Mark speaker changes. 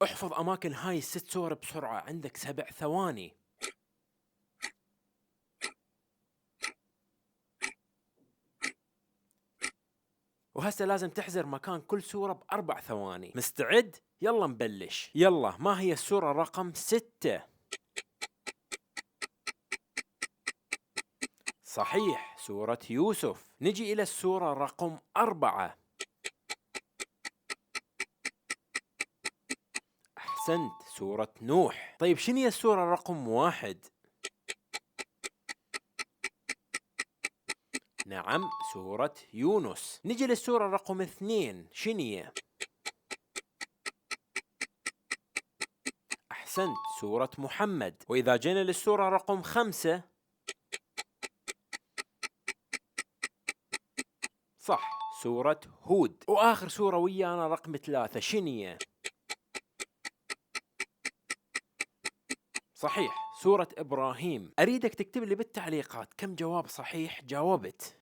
Speaker 1: احفظ أماكن هاي الست صور بسرعة، عندك 7 ثواني. وهسه لازم تحزر مكان كل صورة ب4 ثواني. مستعد؟ يلا نبلش. يلا، ما هي الصورة رقم 6؟ صحيح، سورة يوسف. نجي إلى السورة رقم 4. أحسنت، سورة نوح. طيب شنو هي السورة رقم 1؟ نعم، سورة يونس. نجي للسورة رقم 2، شنو هي؟ أحسنت، سورة محمد. وإذا جينا للسورة رقم 5، صح، سورة هود. وآخر سورة ويانا رقم 3، شنو هي؟ صحيح، سورة إبراهيم. أريدك تكتب لي بالتعليقات كم جواب صحيح جاوبت.